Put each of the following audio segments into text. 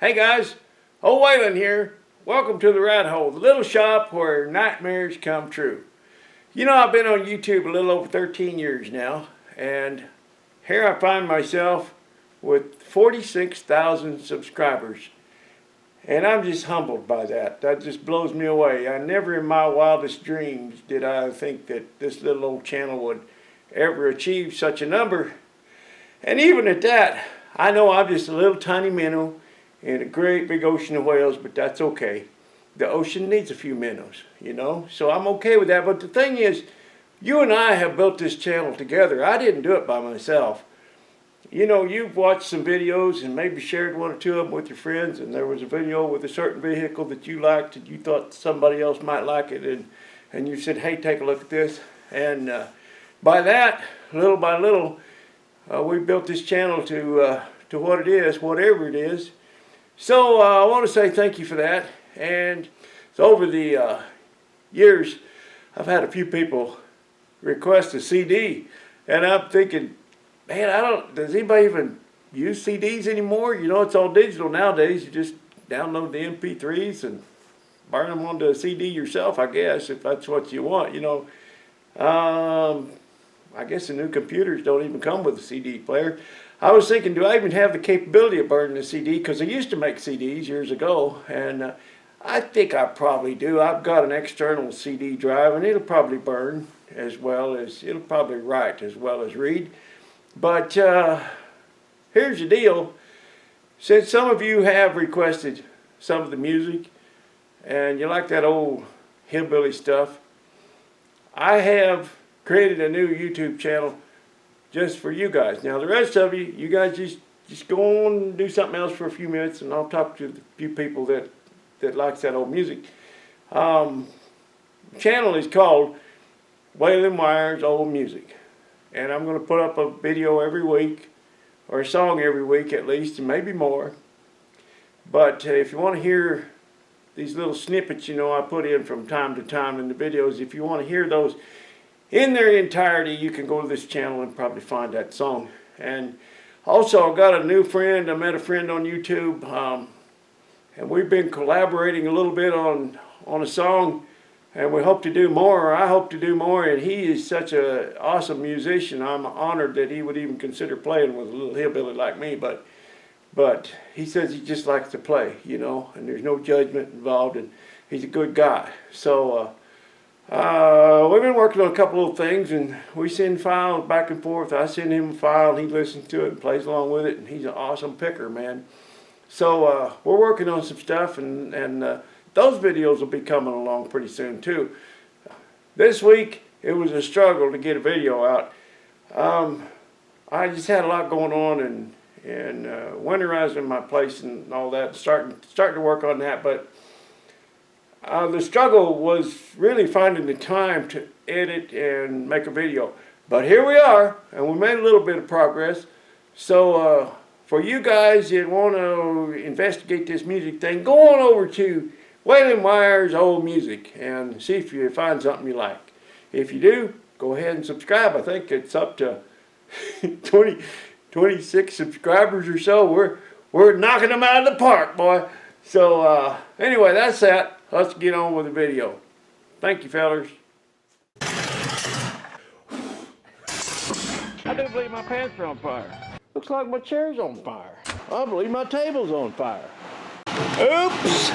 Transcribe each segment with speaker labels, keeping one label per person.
Speaker 1: Hey guys, old Waylon here. Welcome to the Rat Hole, the little shop where nightmares come true. You know, I've been on YouTube a little over 13 years now, and here I find myself with 46,000 subscribers. And I'm just humbled by that. That just blows me away. I never in my wildest dreams did I think that this little old channel would ever achieve such a number. And even at that, I know I'm just a little tiny minnow in a great big ocean of whales, but that's okay. The ocean needs a few minnows, you know, so I'm okay with that. But the thing is, you and I have built this channel together. I didn't do it by myself. You know, you've watched some videos and maybe shared one or two of them with your friends, and there was a video with a certain vehicle that you liked and you thought somebody else might like it, and you said, hey, take a look at this. And by that, little by little, we built this channel to what it is, whatever it is. So I want to say thank you for that. And so over the years, I've had a few people request a CD, and I'm thinking, man, does anybody even use CDs anymore? You know, it's all digital nowadays. You just download the MP3s and burn them onto a CD yourself, I guess, if that's what you want. You know, I guess the new computers don't even come with a CD player. I was thinking, do I even have the capability of burning a CD? Because I used to make CDs years ago, and I think I probably do. I've got an external CD drive, and it'll probably burn as well as, it'll probably write as well as read. But here's the deal. Since some of you have requested some of the music, and you like that old hillbilly stuff, I have created a new YouTube channel just for you guys. Now the rest of you, you guys just go on and do something else for a few minutes, and I'll talk to the few people that likes that old music. The channel is called Waylon Wire's Old Music, and I'm going to put up a video every week, or a song every week at least, and maybe more. But if you want to hear these little snippets, you know, I put in from time to time in the videos, if you want to hear those in their entirety, you can go to this channel and probably find that song. And also, I've got a new friend. I met a friend on YouTube, and we've been collaborating a little bit on a song, and we hope to do more, or I hope to do more. And he is such an awesome musician. I'm honored that he would even consider playing with a little hillbilly like me, but he says he just likes to play, you know, and there's no judgment involved, and he's a good guy. So we've been working on a couple of things, and we send files back and forth. I send him a file, and he listens to it and plays along with it, and he's an awesome picker, man. So we're working on some stuff, and those videos will be coming along pretty soon too. This week it was a struggle to get a video out. I just had a lot going on, and winterizing my place and all that, starting to work on that, but the struggle was really finding the time to edit and make a video. But here we are, and we made a little bit of progress. So for you guys that want to investigate this music thing, go on over to Waylon Wire's Old Music and see if you find something you like. If you do, go ahead and subscribe. I think it's up to 26 subscribers or so. We're knocking them out of the park, boy. So anyway, that's that. Let's get on with the video. Thank you, fellers. I do believe my pants are on fire. Looks like my chair's on fire. I believe my table's on fire. Oops!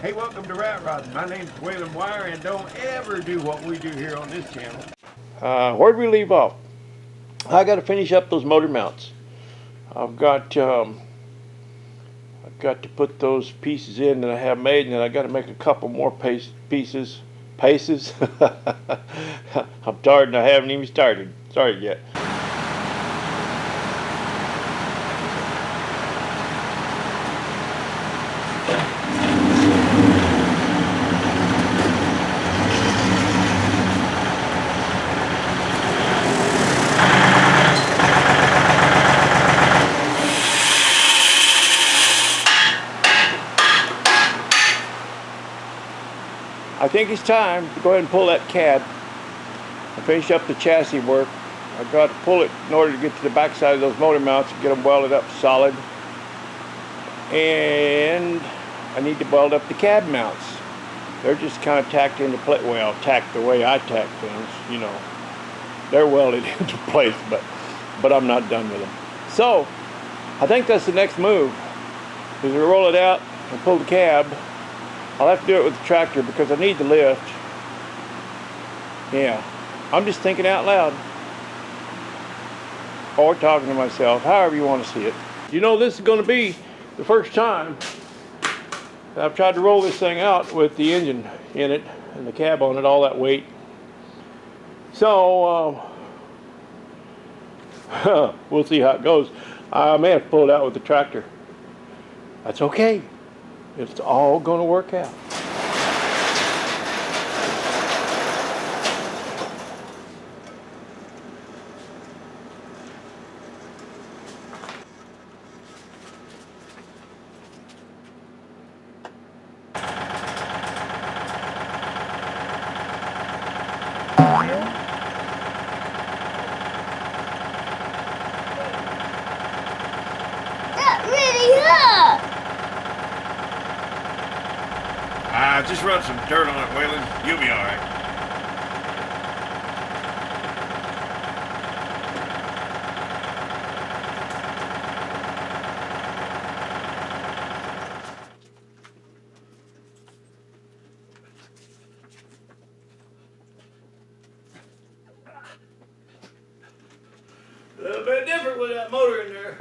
Speaker 1: Hey, welcome to Rat Rodding. My name's Waylon Wire, and don't ever do what we do here on this channel. Where'd we leave off? I got to finish up those motor mounts. I've got to put those pieces in that I have made, and then I got to make a couple more pieces. I'm tired and I haven't even started yet. I think it's time to go ahead and pull that cab I finished up the chassis work. I got to pull it in order to get to the back side of those motor mounts and get them welded up solid. And I need to weld up the cab mounts. They're just kind of tacked into place. Well, tacked the way I tack things, you know. They're welded into place, but I'm not done with them. So, I think that's the next move. Is to roll it out and pull the cab. I'll have to do it with the tractor because I need the lift. Yeah, I'm just thinking out loud. Or talking to myself, however you want to see it. You know, this is going to be the first time I've tried to roll this thing out with the engine in it and the cab on it, all that weight. So, we'll see how it goes. I may have to pull it out with the tractor. That's okay. It's all going to work out.
Speaker 2: Just rub some dirt on it, Waylon. You'll be all right.
Speaker 1: A little bit different with that motor in there.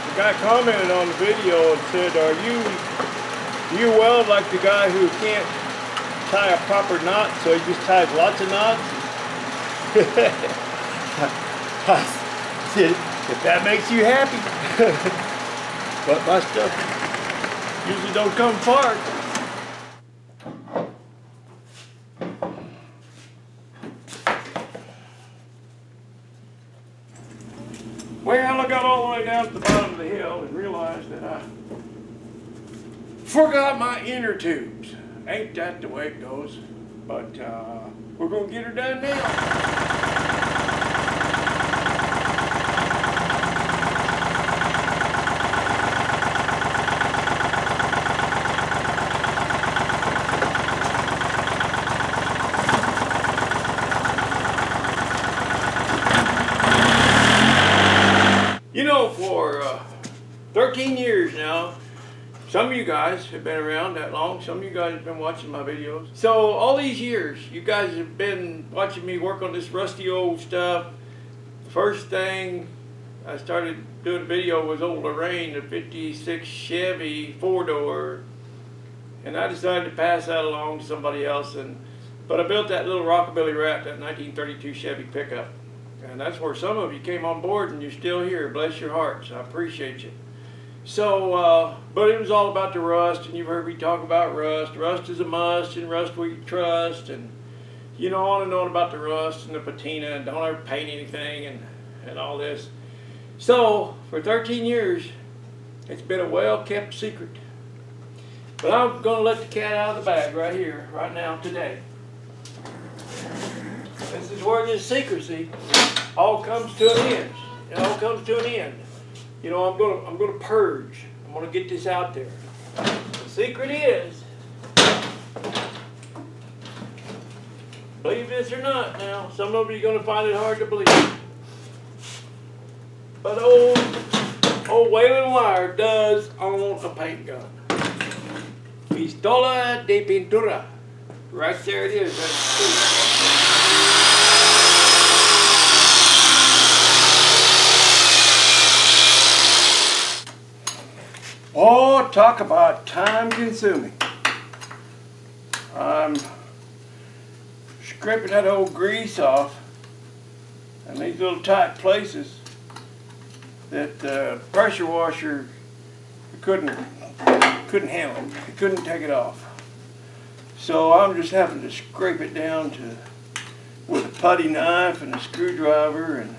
Speaker 1: The guy commented on the video and said, do you weld like the guy who can't tie a proper knot, so he just ties lots of knots? I said, if that makes you happy. But my stuff usually don't come apart. Well, I got all the way down to the bottom of the hill and realized that I forgot my inner tubes. Ain't that the way it goes? But we're gonna get her done now. You know, for 13 years now, some of you guys have been around that long. Some of you guys have been watching my videos. So all these years, you guys have been watching me work on this rusty old stuff. The first thing I started doing a video was old Lorraine, the 56 Chevy 4-door. And I decided to pass that along to somebody else. But I built that little Rockabilly Rat, that 1932 Chevy pickup. And that's where some of you came on board and you're still here. Bless your hearts. I appreciate you. So, but it was all about the rust, and you've heard me talk about rust. Rust is a must, and rust we trust, and you know, on and on about the rust and the patina, and don't ever paint anything, and all this. So, for 13 years, it's been a well-kept secret. But I'm going to let the cat out of the bag right here, right now, today. This is where this secrecy all comes to an end. It all comes to an end. You know, I'm gonna purge. I'm gonna get this out there. The secret is, believe this or not now, some of you are gonna find it hard to believe. But old Waylon Wire does own a paint gun. Pistola de pintura. Right there it is. That's oh, talk about time consuming. I'm scraping that old grease off and these little tight places that the pressure washer couldn't handle. It couldn't take it off. So I'm just having to scrape it down with a putty knife and a screwdriver and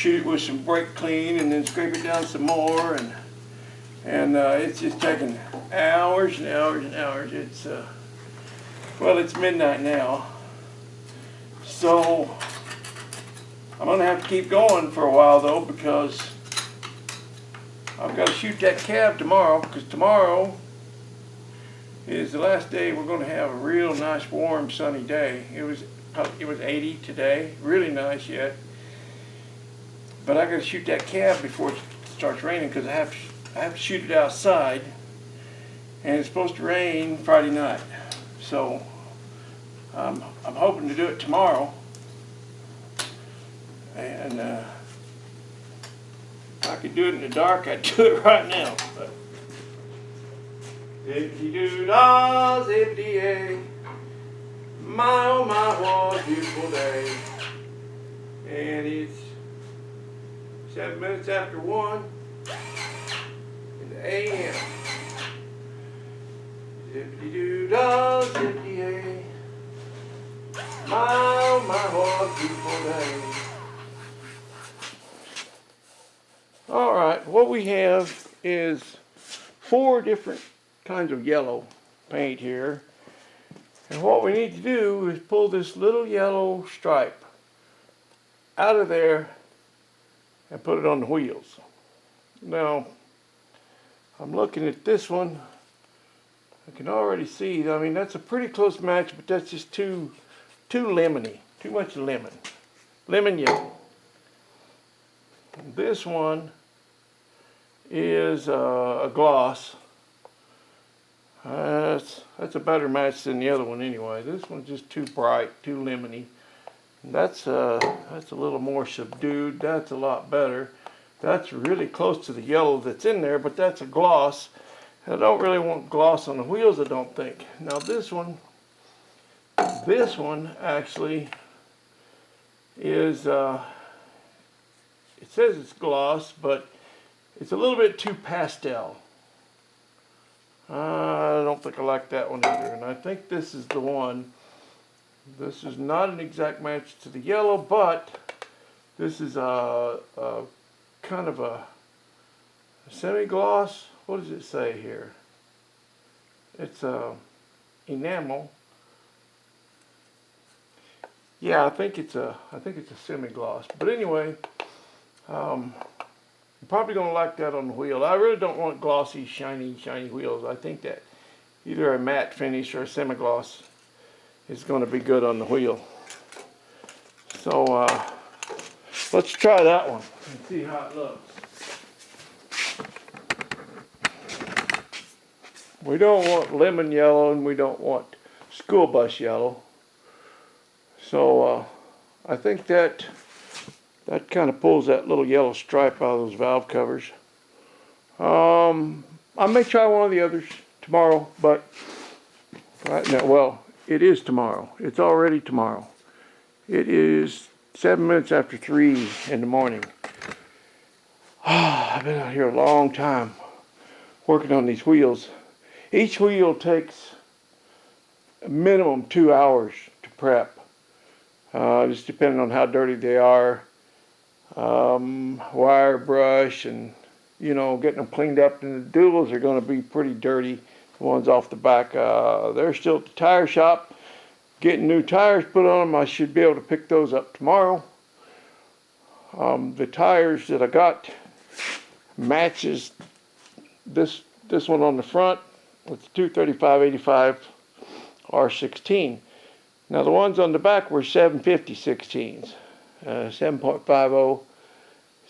Speaker 1: shoot it with some brake clean and then scrape it down some more, and it's just taking hours and hours and hours. It's well, it's midnight now, so I'm gonna have to keep going for a while though, because I've got to shoot that cab tomorrow, because tomorrow is the last day we're going to have a real nice warm sunny day. It was 80 today, really nice yet. But I got to shoot that cab before it starts raining, because I have to shoot it outside, and it's supposed to rain Friday night. So I'm hoping to do it tomorrow, and if I could do it in the dark, I'd do it right now. But zippity-doo-dah, zippity-yay, my oh my, what a beautiful day. And it's 7 minutes after 1 in the a.m. Zippity-doo-dah, zippity-yay, my oh my, what a beautiful day. Alright, what we have is 4 different kinds of yellow paint here. And what we need to do is pull this little yellow stripe out of there and put it on the wheels. Now, I'm looking at this one. I can already see, I mean, that's a pretty close match, but that's just too lemony. Too much lemon. Lemon yellow. This one is a gloss. That's a better match than the other one anyway. This one's just too bright, too lemony. That's a little more subdued. That's a lot better. That's really close to the yellow that's in there, but that's a gloss. I don't really want gloss on the wheels, I don't think. Now this one actually is, it says it's gloss, but it's a little bit too pastel. I don't think I like that one either, and I think this is the one. This is not an exact match to the yellow, but this is a kind of a semi-gloss. What does it say here? It's enamel. Yeah, I think it's a semi-gloss. But anyway, I'm probably going to like that on the wheel. I really don't want glossy, shiny wheels. I think that either a matte finish or a semi-gloss is going to be good on the wheel. So let's try that one and see how it looks. We don't want lemon yellow and we don't want school bus yellow. So I think that kind of pulls that little yellow stripe out of those valve covers. I may try one of the others tomorrow, but right now, well, it is tomorrow. It's already tomorrow. It is 7 minutes after 3 in the morning. I've been out here a long time working on these wheels. Each wheel takes a minimum 2 hours to prep, just depending on how dirty they are. Wire brush and, you know, getting them cleaned up, and the duals are going to be pretty dirty, the ones off the back. They're still at the tire shop getting new tires put on them. I should be able to pick those up tomorrow. The tires that I got matches this one on the front with the 235/85 R16. Now the ones on the back were 750 16s. 7.50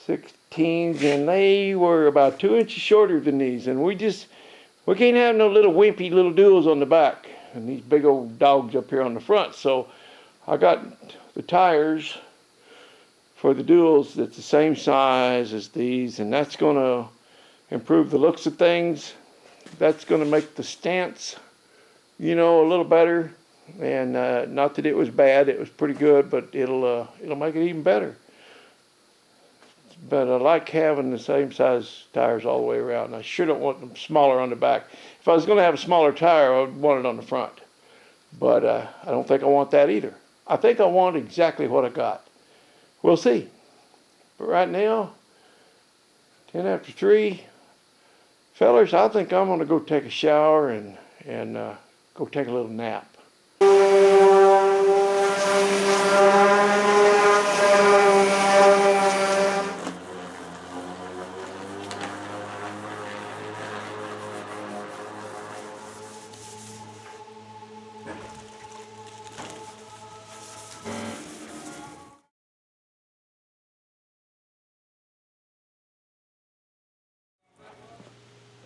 Speaker 1: 16s, and they were about 2 inches shorter than these, and we can't have no little wimpy little duals on the back and these big old dogs up here on the front. So I got the tires for the duals that's the same size as these, and that's going to improve the looks of things. That's going to make the stance, you know, a little better. And not that it was bad, it was pretty good, but it'll make it even better. But I like having the same size tires all the way around, and I sure don't want them smaller on the back. If I was going to have a smaller tire, I would want it on the front. But I don't think I want that either. I think I want exactly what I got. We'll see. But right now, 10 after 3, fellers, I think I'm gonna go take a shower and go take a little nap.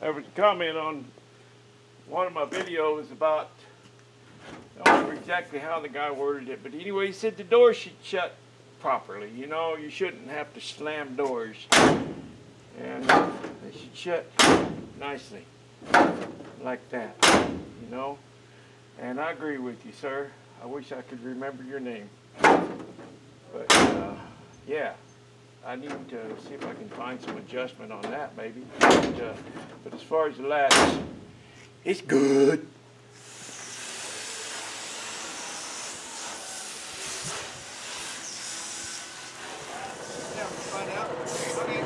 Speaker 1: There was a comment on one of my videos about, I don't remember exactly how the guy worded it, but anyway, he said the door should shut properly. You know, you shouldn't have to slam doors. And they should shut nicely, like that, you know. And I agree with you, sir. I wish I could remember your name. But, yeah. I need to see if I can find some adjustment on that, maybe. But as far as the lattice, it's good.
Speaker 3: Yeah, find out. Okay.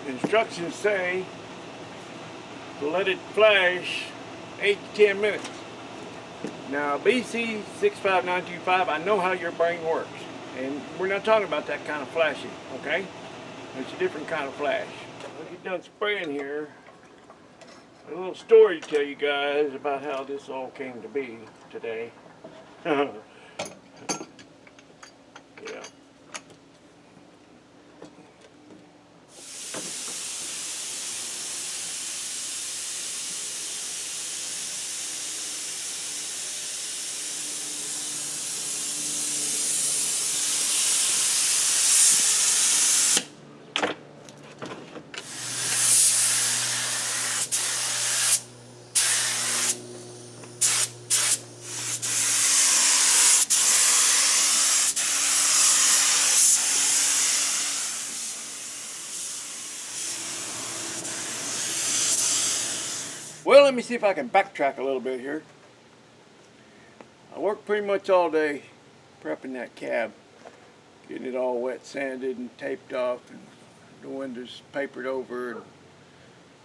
Speaker 1: The instructions say to let it flash 8 to 10 minutes. Now, BC 65925, I know how your brain works. And we're not talking about that kind of flashing, okay? It's a different kind of flash. I'll get done spraying here. A little story to tell you guys about how this all came to be today. Yeah. Well, let me see if I can backtrack a little bit here. I worked pretty much all day prepping that cab, getting it all wet sanded and taped off and the windows papered over and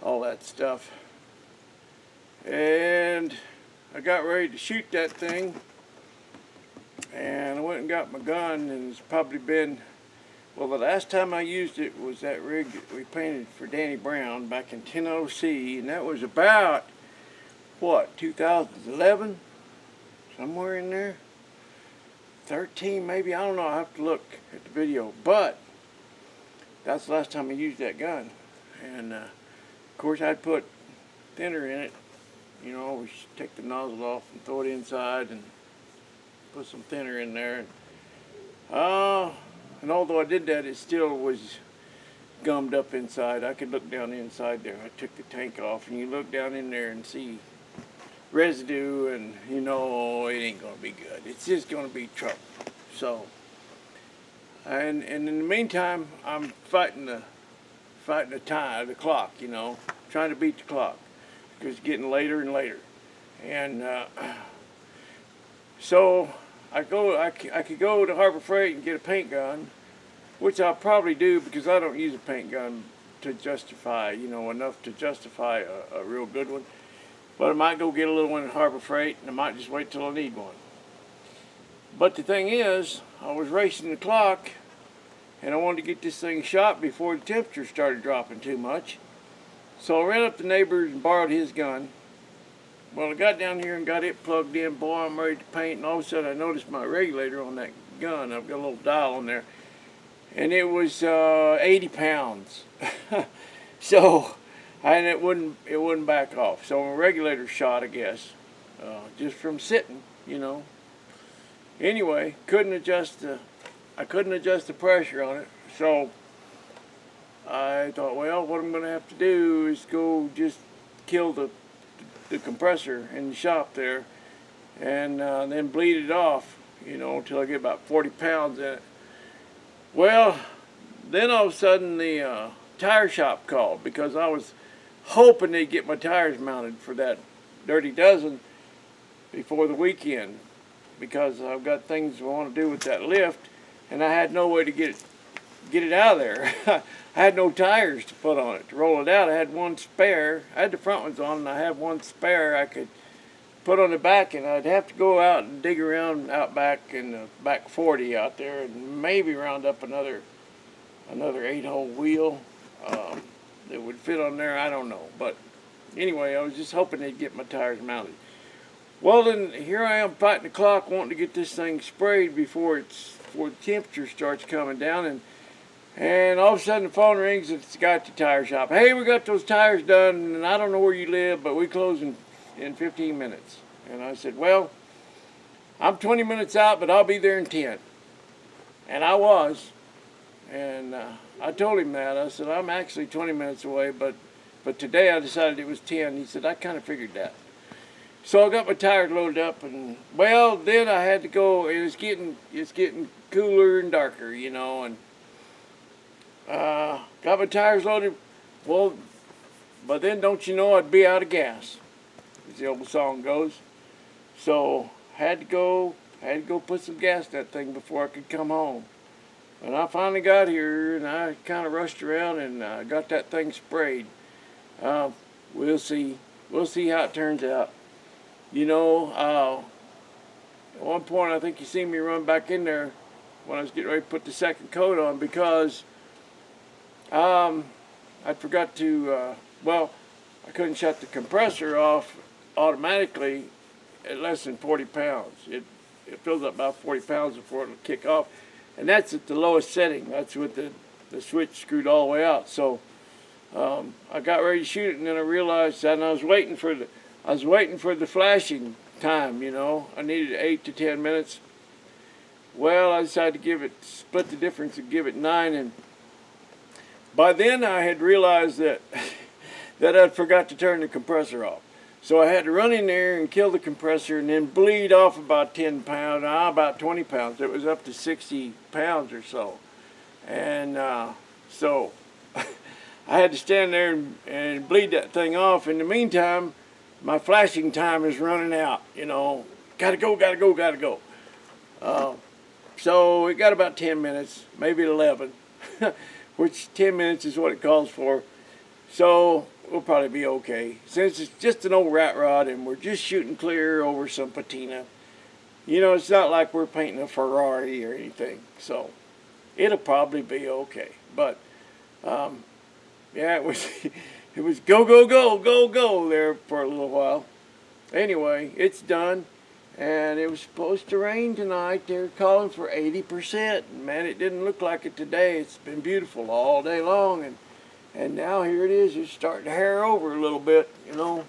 Speaker 1: all that stuff. And I got ready to shoot that thing and I went and got my gun, and it's probably been, well, the last time I used it was that rig that we painted for Danny Brown back in 10OC, and that was about, what, 2011? Somewhere in there? 13 maybe? I don't know, I'll have to look at the video. But that's the last time I used that gun. And of course I'd put thinner in it. You know, we take the nozzle off and throw it inside and put some thinner in there. And although I did that, it still was gummed up inside. I could look down inside there. I took the tank off, and you look down in there and see residue, and you know it ain't gonna be good. It's just gonna be trouble. So, and in the meantime, I'm fighting the clock. You know, trying to beat the clock because it's getting later and later, and so. I could go to Harbor Freight and get a paint gun, which I'll probably do because I don't use a paint gun to justify, you know, enough to justify a real good one. But I might go get a little one at Harbor Freight, and I might just wait till I need one. But the thing is, I was racing the clock, and I wanted to get this thing shot before the temperature started dropping too much. So I ran up to the neighbor's and borrowed his gun. Well, I got down here and got it plugged in. Boy, I'm ready to paint, and all of a sudden I noticed my regulator on that gun. I've got a little dial on there, and it was 80 pounds. So, and it wouldn't back off. So my regulator shot, I guess, just from sitting, you know. Anyway, I couldn't adjust the pressure on it. So I thought, well, what I'm going to have to do is go just kill the compressor in the shop there, and then bleed it off, you know, until I get about 40 pounds in it. Well, then all of a sudden the tire shop called, because I was hoping they'd get my tires mounted for that Dirty Dozen before the weekend, because I've got things I want to do with that lift, and I had no way to get it out of there. I had no tires to put on it to roll it out. I had one spare. I had the front ones on, and I had one spare I could put on the back, and I'd have to go out and dig around out back in the back 40 out there, and maybe round up another 8-hole wheel that would fit on there. I don't know, but anyway, I was just hoping they'd get my tires mounted. Well, then here I am fighting the clock, wanting to get this thing sprayed before the temperature starts coming down, and all of a sudden the phone rings, and it's the guy at the tire shop. Hey, we got those tires done, and I don't know where you live, but we close in 15 minutes. And I said, well, I'm 20 minutes out, but I'll be there in 10. And I was. And I told him that. I said, I'm actually 20 minutes away, but today I decided it was 10. He said, I kind of figured that. So I got my tires loaded up, and well, then I had to go. It's getting cooler and darker, you know, and got my tires loaded. Well, but then don't you know I'd be out of gas, as the old song goes. So had to go put some gas in that thing before I could come home. And I finally got here, and I kind of rushed around and got that thing sprayed. We'll see how it turns out. You know, at one point I think you seen me run back in there when I was getting ready to put the second coat on, because I forgot to, well, I couldn't shut the compressor off automatically at less than 40 pounds. It fills up about 40 pounds before it'll kick off. And that's at the lowest setting. That's with the switch screwed all the way out. So I got ready to shoot it, and then I realized that, and I was waiting for the flashing time, you know. I needed 8 to 10 minutes. Well, I decided to split the difference and give it 9, and by then I had realized that I'd forgot to turn the compressor off. So I had to run in there and kill the compressor, and then bleed off about 10 pounds, about 20 pounds. It was up to 60 pounds or so. And so I had to stand there and bleed that thing off. In the meantime, my flashing time is running out, you know. Gotta go. So it got about 10 minutes, maybe 11, which 10 minutes is what it calls for. So we'll probably be okay. Since it's just an old rat rod and we're just shooting clear over some patina, you know, it's not like we're painting a Ferrari or anything. So it'll probably be okay. But yeah, it was go there for a little while. Anyway, it's done, and it was supposed to rain tonight. They're calling for 80%. Man, it didn't look like it today. It's been beautiful all day long, and now here it is. It's starting to hair over a little bit, you know.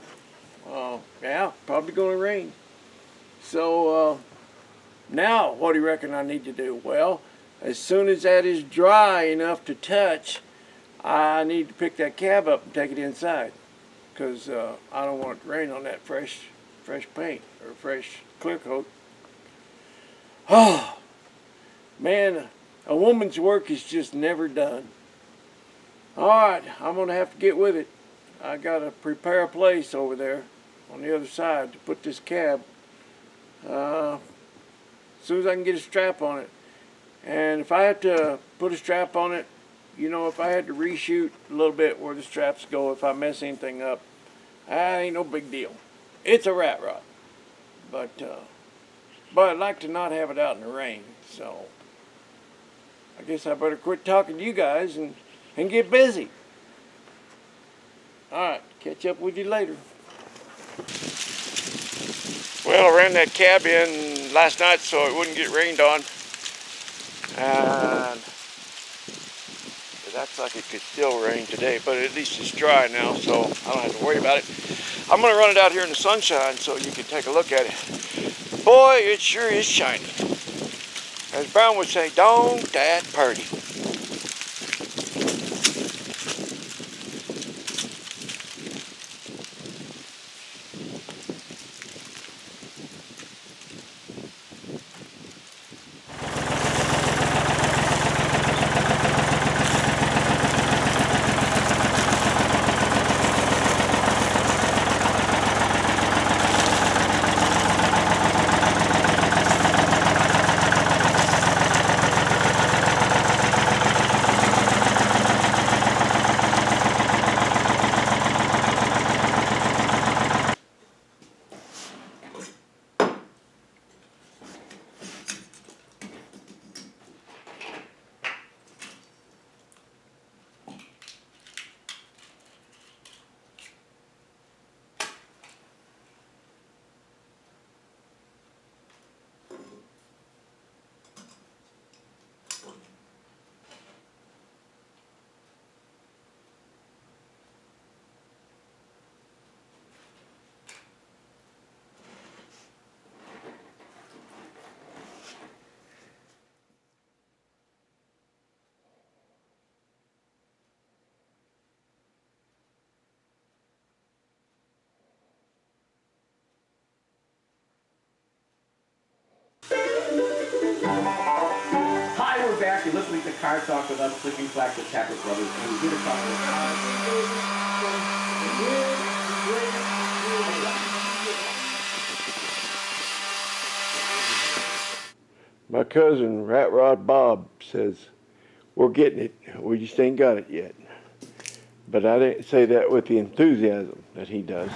Speaker 1: Yeah, probably going to rain. So now, what do you reckon I need to do? Well, as soon as that is dry enough to touch, I need to pick that cab up and take it inside, because I don't want it to rain on that fresh paint or fresh clear coat. Oh, man, a woman's work is just never done. All right, I'm going to have to get with it. I got to prepare a place over there on the other side to put this cab. As soon as I can get a strap on it. And if I have to put a strap on it, you know, if I had to reshoot a little bit where the straps go, if I mess anything up, that ain't no big deal. It's a rat rod, but I'd like to not have it out in the rain, so I guess I better quit talking to you guys and get busy. Alright, catch up with you later. Well, I ran that cab in last night so it wouldn't get rained on. And it acts like it could still rain today, but at least it's dry now, so I don't have to worry about it. I'm going to run it out here in the sunshine so you can take a look at it. Boy, it sure is shiny. As Brown would say, don't that purty.
Speaker 4: Hi, we're back. You're listening to Car Talk with us, Clicking Clack with Tapper Brothers, and we're here to talk
Speaker 1: My cousin, Rat Rod Bob, says, we're getting it. We just ain't got it yet. But I didn't say that with the enthusiasm that he does.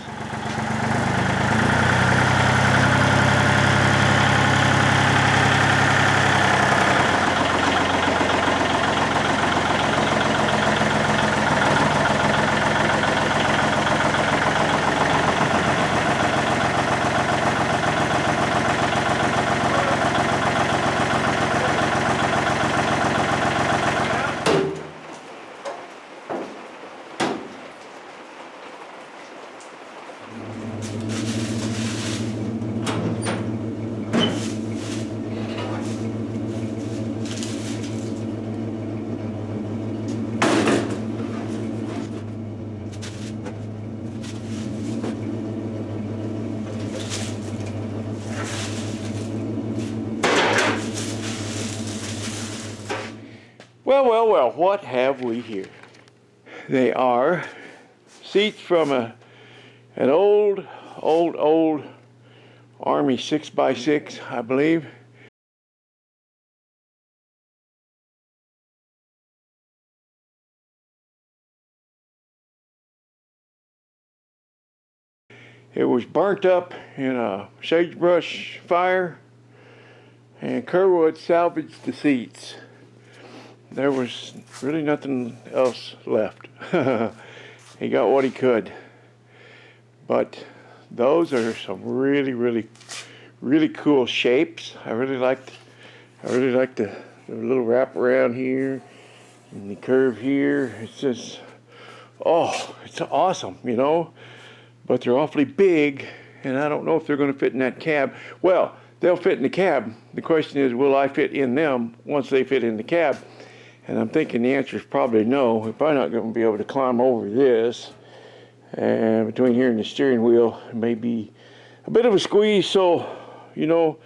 Speaker 1: Well, what have we here? They are seats from an old Army 6x6, I believe. It was burnt up in a sagebrush fire, and Kerwood salvaged the seats. There was really nothing else left. He got what he could. But those are some really cool shapes. I really liked the little wrap around here and the curve here. It's just, oh, it's awesome, you know. But they're awfully big, and I don't know if they're going to fit in that cab. Well, they'll fit in the cab. The question is, will I fit in them once they fit in the cab? And I'm thinking the answer is probably no. We're probably not going to be able to climb over this. And between here and the steering wheel, it may be a bit of a squeeze. So, you know,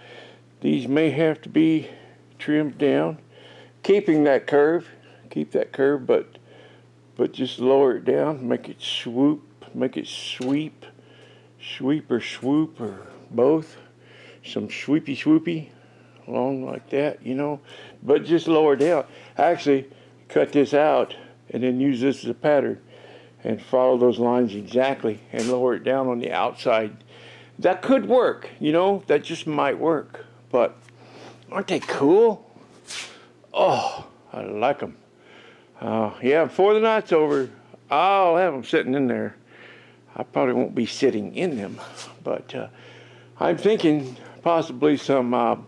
Speaker 1: these may have to be trimmed down. Keeping that curve, keep that curve, but just lower it down. Make it swoop, make it sweep or swoop or both. Some swoopy along like that, you know, but just lower down. Actually, cut this out and then use this as a pattern and follow those lines exactly and lower it down on the outside. That could work, you know, that just might work. But aren't they cool? Oh, I like them. Yeah, before the night's over, I'll have them sitting in there. I probably won't be sitting in them, but I'm thinking possibly some,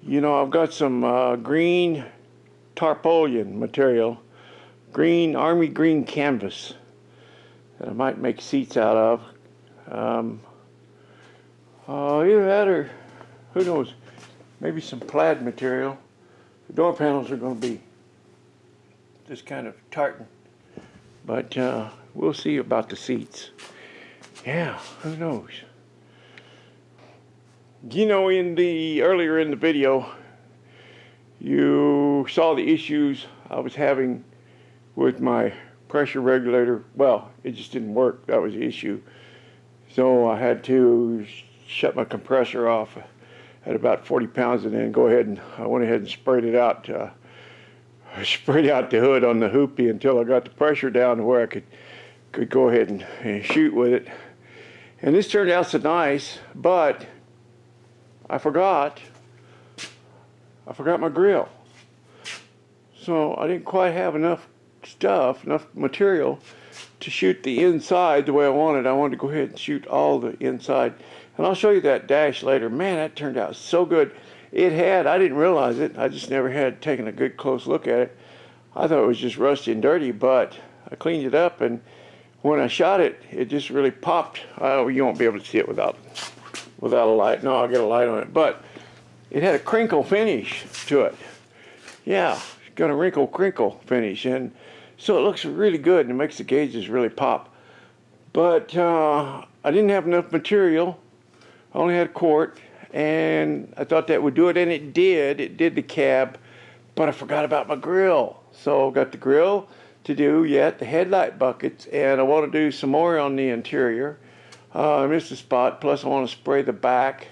Speaker 1: you know, I've got some green tarpaulin material, army green canvas that I might make seats out of. Either that or, who knows, maybe some plaid material. The door panels are going to be this kind of tartan, but we'll see about the seats. Yeah, who knows? You know, earlier in the video, you saw the issues I was having with my pressure regulator. Well, it just didn't work. That was the issue. So I had to shut my compressor off at about 40 pounds and then go ahead and I went ahead and sprayed it out. Sprayed out the hood on the hoopty until I got the pressure down to where I could go ahead and shoot with it. And this turned out so nice, but I forgot my grill. So I didn't quite have enough material to shoot the inside the way I wanted. I wanted to go ahead and shoot all the inside. And I'll show you that dash later. Man, that turned out so good. I didn't realize it. I just never had taken a good close look at it. I thought it was just rusty and dirty, but I cleaned it up, and when I shot it, it just really popped. Oh, you won't be able to see it without a light. No, I'll get a light on it. But it had a crinkle finish to it. Yeah, it's got a crinkle finish, and so it looks really good, and it makes the gauges really pop. But I didn't have enough material. I only had a quart, and I thought that would do it, and it did. It did the cab, but I forgot about my grill. So I got the grill to do yet, the headlight buckets, and I want to do some more on the interior. I missed a spot, plus I want to spray the back.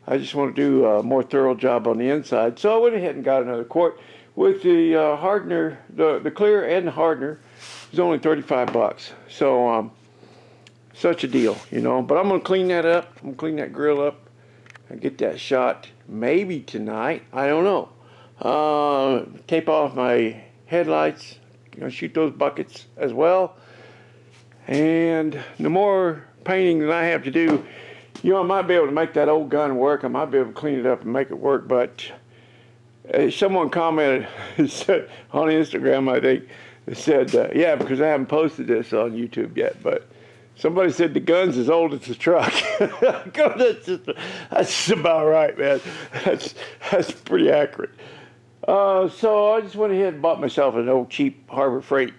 Speaker 1: I just want to do a more thorough job on the inside. So I went ahead and got another quart with the hardener, the clear and the hardener. It was only 35 bucks. So such a deal, you know. But I'm going to clean that up. I'm going to clean that grill up and get that shot maybe tonight. I don't know. Tape off my headlights. You know, shoot those buckets as well. And the more painting that I have to do, you know, I might be able to make that old gun work. I might be able to clean it up and make it work. But someone commented said, on Instagram, I think, said, yeah, because I haven't posted this on YouTube yet, but somebody said the gun's as old as the truck. That's just about right, man. That's pretty accurate. So I just went ahead and bought myself an old cheap Harbor Freight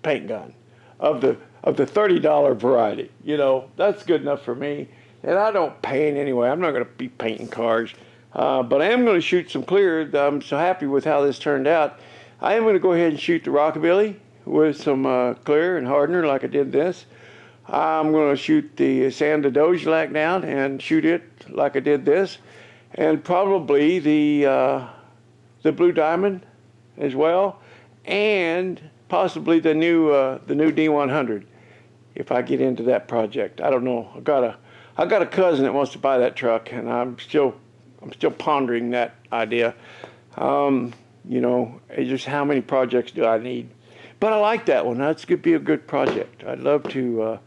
Speaker 1: paint gun of the $30 variety. You know, that's good enough for me. And I don't paint anyway. I'm not going to be painting cars. But I am going to shoot some clear. I'm so happy with how this turned out. I am going to go ahead and shoot the Rockabilly with some clear and hardener like I did this. I'm going to shoot the Sand of Dojlac down and shoot it like I did this. And probably the Blue Diamond as well. And possibly the new D100 if I get into that project. I don't know. I've got a cousin that wants to buy that truck, and I'm still pondering that idea. You know, it's just how many projects do I need? But I like that one. That's going to be a good project. I'd love to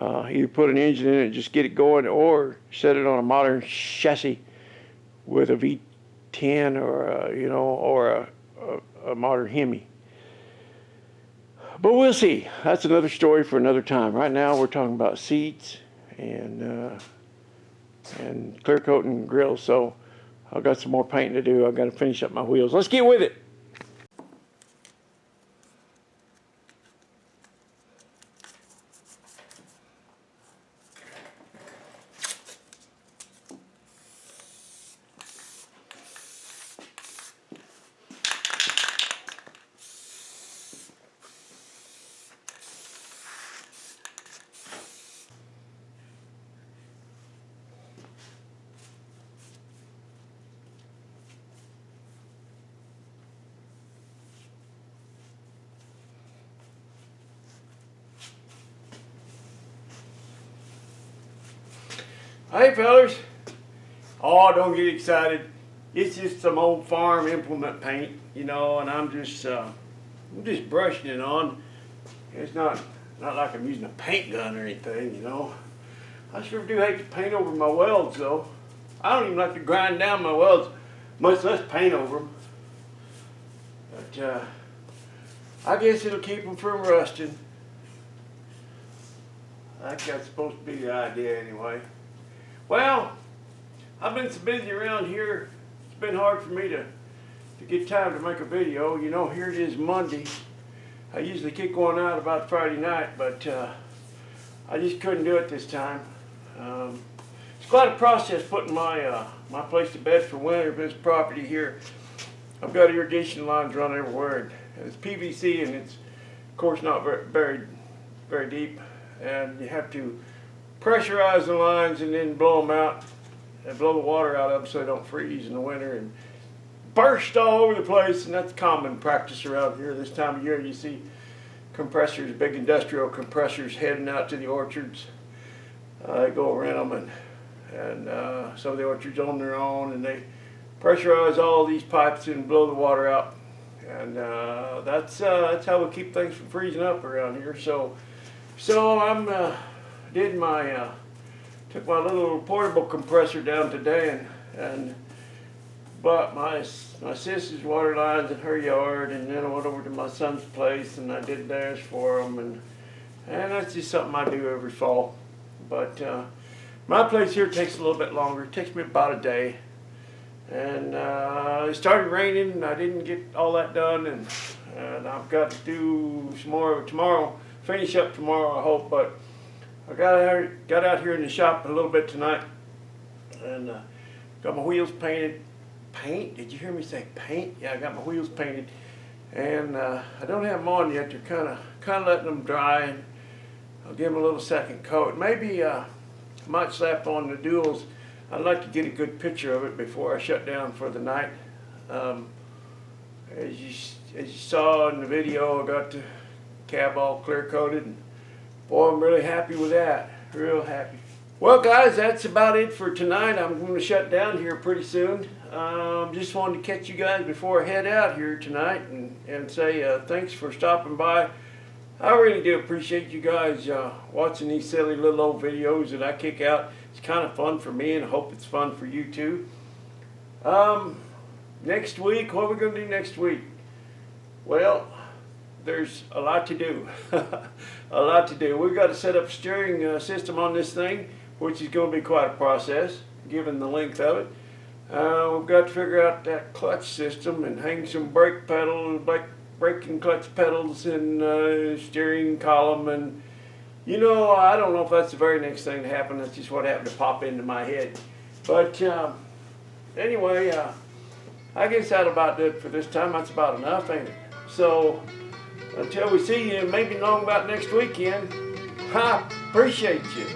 Speaker 1: either put an engine in it and just get it going, or set it on a modern chassis with a V10 or a modern Hemi. But we'll see. That's another story for another time. Right now we're talking about seats and clear coat and grills. So I've got some more painting to do. I've got to finish up my wheels. Let's get with it. Hey fellas. Oh, don't get excited. It's just some old farm implement paint, you know, and I'm just brushing it on. It's not like I'm using a paint gun or anything, you know. I sure do hate to paint over my welds though. I don't even like to grind down my welds, much less paint over them. But I guess it'll keep them from rusting. I think that's supposed to be the idea anyway. Well, I've been so busy around here, it's been hard for me to get time to make a video. You know, here it is Monday. I usually kick one out about Friday night, but I just couldn't do it this time. It's quite a process putting my my place to bed for winter. This property here, I've got irrigation lines running everywhere, and it's PVC, and it's of course not very deep, and you have to pressurize the lines and then blow them out and blow the water out of them so they don't freeze in the winter and burst all over the place. And that's common practice around here this time of year. You see compressors, big industrial compressors heading out to the orchards. They go around them, and some of the orchards on their own, and they pressurize all these pipes and blow the water out. And that's how we keep things from freezing up around here. So I'm took my little portable compressor down today and bought my sister's water lines in her yard, and then I went over to my son's place and I did theirs for them, and that's just something I do every fall. But my place here takes a little bit longer. It takes me about a day, and it started raining and I didn't get all that done, and I've got to do some more tomorrow, finish up tomorrow I hope. But I got out here in the shop a little bit tonight, and got my wheels painted. Paint? Did you hear me say paint? Yeah, I got my wheels painted, and I don't have them on yet. They're kind of letting them dry, and I'll give them a little second coat. Maybe I might slap on the duals. I'd like to get a good picture of it before I shut down for the night. As you saw in the video, I got the cab all clear coated, and boy, I'm really happy with that. Real happy. Well, guys, that's about it for tonight. I'm going to shut down here pretty soon. Just wanted to catch you guys before I head out here tonight and say thanks for stopping by. I really do appreciate you guys watching these silly little old videos that I kick out. It's kind of fun for me, and I hope it's fun for you too. Next week, what are we going to do next week? Well, there's a lot to do. A lot to do. We've got to set up a steering system on this thing, which is going to be quite a process given the length of it. We've got to figure out that clutch system and hang some brake pedals, braking clutch pedals, and steering column. And you know, I don't know if that's the very next thing to happen. That's just what happened to pop into my head. But anyway, I guess that'll about do it for this time. That's about enough, ain't it? So until we see you maybe long about next weekend, I appreciate you.